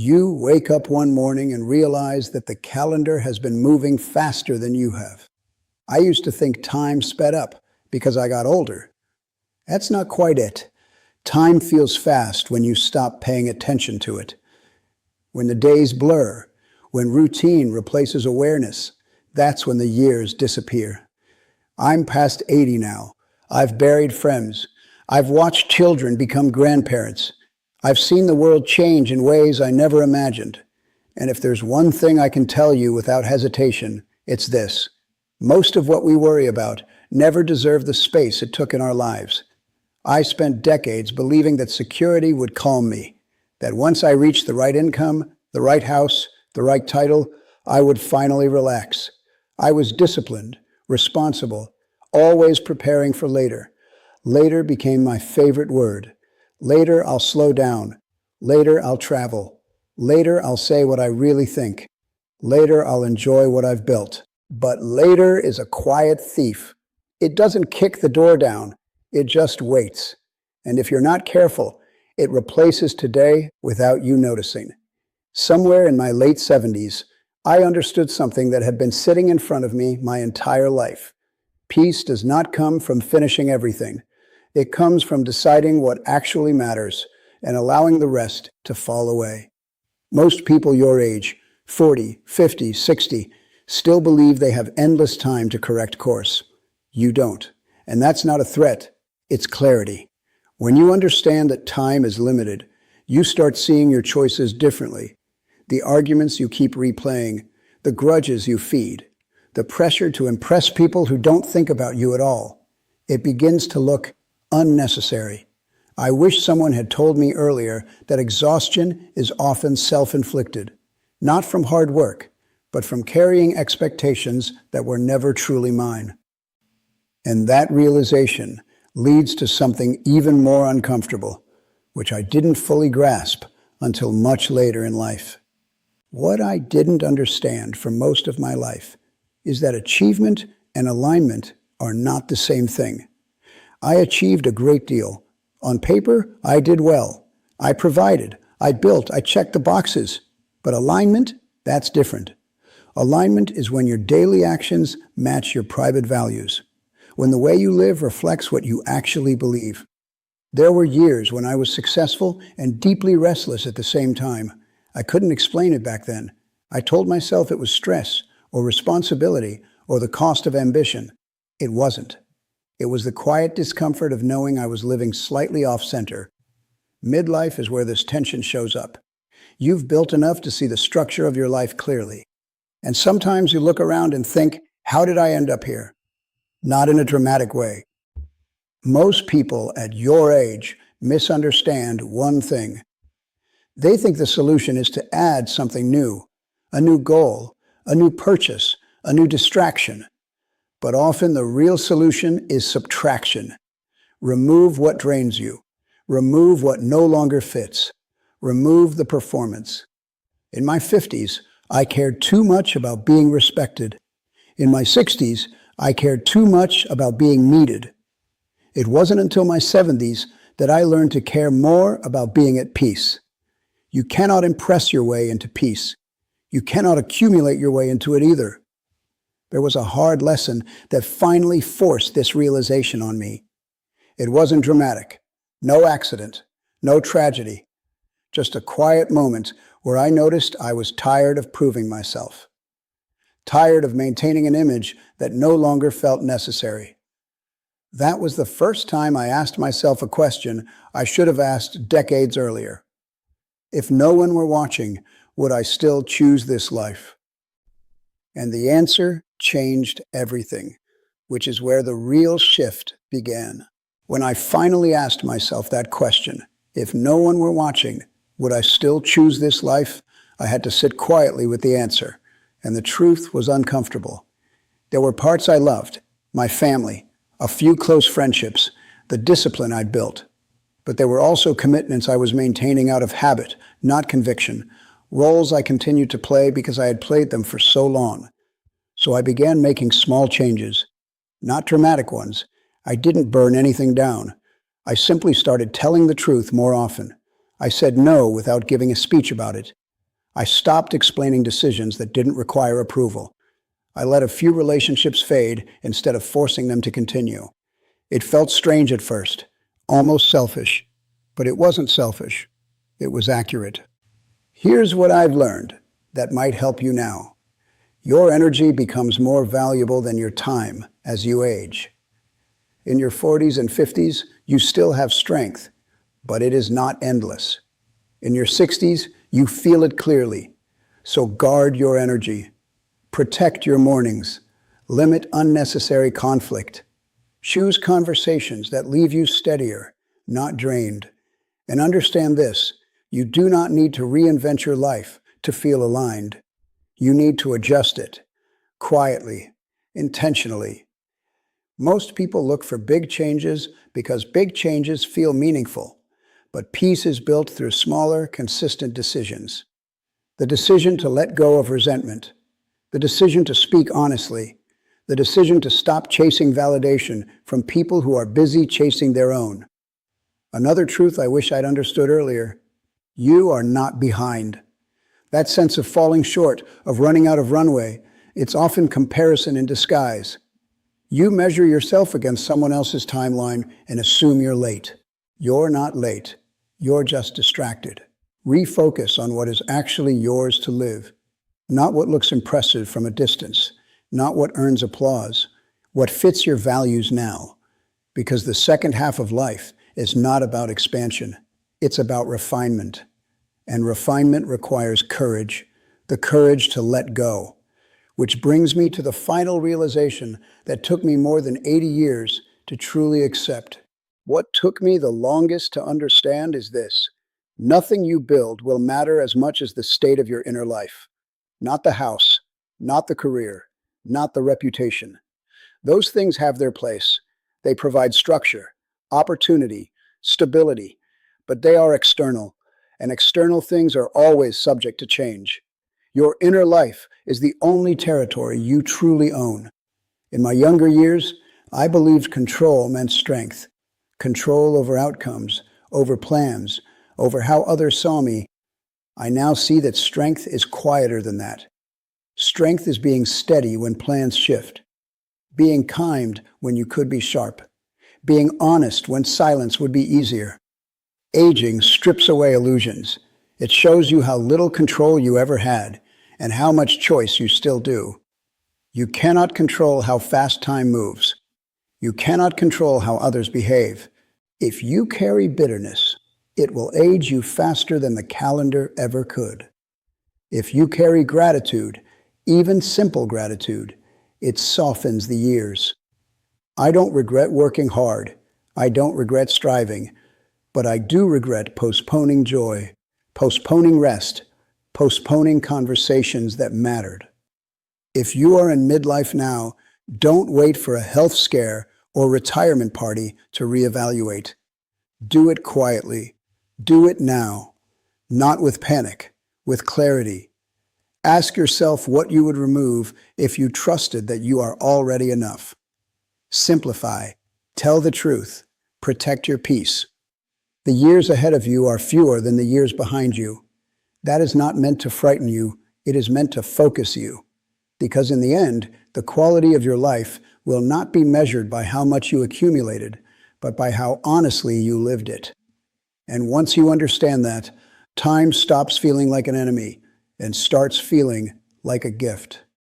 You wake up one morning and realize that the calendar has been moving faster than you have. I used to think time sped up because I got older. That's not quite it. Time feels fast when you stop paying attention to it. When the days blur, when routine replaces awareness, that's when the years disappear. I'm past 80 now. I've buried friends. I've watched children become grandparents. I've seen the world change in ways I never imagined. And if there's one thing I can tell you without hesitation, it's this. Most of what we worry about never deserved the space it took in our lives. I spent decades believing that security would calm me, that once I reached the right income, the right house, the right title, I would finally relax. I was disciplined, responsible, always preparing for later. Later became my favorite word. Later, I'll slow down. Later, I'll travel. Later, I'll say what I really think. Later, I'll enjoy what I've built. But later is a quiet thief. It doesn't kick the door down. It just waits. And if you're not careful, it replaces today without you noticing. Somewhere in my late 70s, I understood something that had been sitting in front of me my entire life. Peace does not come from finishing everything. It comes from deciding what actually matters and allowing the rest to fall away. Most people your age, 40, 50, 60, still believe they have endless time to correct course. You don't. And that's not a threat. It's clarity. When you understand that time is limited, you start seeing your choices differently. The arguments you keep replaying, the grudges you feed, the pressure to impress people who don't think about you at all. It begins to look unnecessary. I wish someone had told me earlier that exhaustion is often self-inflicted, not from hard work, but from carrying expectations that were never truly mine. And that realization leads to something even more uncomfortable, which I didn't fully grasp until much later in life. What I didn't understand for most of my life is that achievement and alignment are not the same thing. I achieved a great deal. On paper, I did well. I provided, I built, I checked the boxes. But alignment, that's different. Alignment is when your daily actions match your private values, when the way you live reflects what you actually believe. There were years when I was successful and deeply restless at the same time. I couldn't explain it back then. I told myself it was stress or responsibility or the cost of ambition. It wasn't. It was the quiet discomfort of knowing I was living slightly off-center. Midlife is where this tension shows up. You've built enough to see the structure of your life clearly. And sometimes you look around and think, how did I end up here? Not in a dramatic way. Most people at your age misunderstand one thing. They think the solution is to add something new, a new goal, a new purchase, a new distraction. But often the real solution is subtraction. Remove what drains you. Remove what no longer fits. Remove the performance. In my 50s, I cared too much about being respected. In my 60s, I cared too much about being needed. It wasn't until my 70s that I learned to care more about being at peace. You cannot impress your way into peace. You cannot accumulate your way into it either. There was a hard lesson that finally forced this realization on me. It wasn't dramatic, no accident, no tragedy, just a quiet moment where I noticed I was tired of proving myself, tired of maintaining an image that no longer felt necessary. That was the first time I asked myself a question I should have asked decades earlier. If no one were watching, would I still choose this life? And the answer changed everything, which is where the real shift began. When I finally asked myself that question, if no one were watching, would I still choose this life? I had to sit quietly with the answer, and the truth was uncomfortable. There were parts I loved, my family, a few close friendships, the discipline I'd built. But there were also commitments I was maintaining out of habit, not conviction, roles I continued to play because I had played them for so long. So I began making small changes, not dramatic ones. I didn't burn anything down. I simply started telling the truth more often. I said no without giving a speech about it. I stopped explaining decisions that didn't require approval. I let a few relationships fade instead of forcing them to continue. It felt strange at first, almost selfish, but it wasn't selfish. It was accurate. Here's what I've learned that might help you now. Your energy becomes more valuable than your time as you age. In your 40s and 50s, you still have strength, but it is not endless. In your 60s, you feel it clearly. So guard your energy. Protect your mornings. Limit unnecessary conflict. Choose conversations that leave you steadier, not drained. And understand this, you do not need to reinvent your life to feel aligned. You need to adjust it, quietly, intentionally. Most people look for big changes because big changes feel meaningful, but peace is built through smaller, consistent decisions. The decision to let go of resentment, the decision to speak honestly, the decision to stop chasing validation from people who are busy chasing their own. Another truth I wish I'd understood earlier, you are not behind. That sense of falling short, of running out of runway, it's often comparison in disguise. You measure yourself against someone else's timeline and assume you're late. You're not late. You're just distracted. Refocus on what is actually yours to live, not what looks impressive from a distance, not what earns applause, what fits your values now. Because the second half of life is not about expansion. It's about refinement. And refinement requires courage, the courage to let go. Which brings me to the final realization that took me more than 80 years to truly accept. What took me the longest to understand is this. Nothing you build will matter as much as the state of your inner life. Not the house, not the career, not the reputation. Those things have their place. They provide structure, opportunity, stability, but they are external, and external things are always subject to change. Your inner life is the only territory you truly own. In my younger years, I believed control meant strength. Control over outcomes, over plans, over how others saw me. I now see that strength is quieter than that. Strength is being steady when plans shift, being kind when you could be sharp, being honest when silence would be easier. Aging strips away illusions. It shows you how little control you ever had and how much choice you still do. You cannot control how fast time moves. You cannot control how others behave. If you carry bitterness, it will age you faster than the calendar ever could. If you carry gratitude, even simple gratitude, it softens the years. I don't regret working hard. I don't regret striving. But I do regret postponing joy, postponing rest, postponing conversations that mattered. If you are in midlife now, don't wait for a health scare or retirement party to reevaluate. Do it quietly. Do it now. Not with panic, with clarity. Ask yourself what you would remove if you trusted that you are already enough. Simplify. Tell the truth. Protect your peace. The years ahead of you are fewer than the years behind you. That is not meant to frighten you. It is meant to focus you. Because in the end, the quality of your life will not be measured by how much you accumulated, but by how honestly you lived it. And once you understand that, time stops feeling like an enemy and starts feeling like a gift.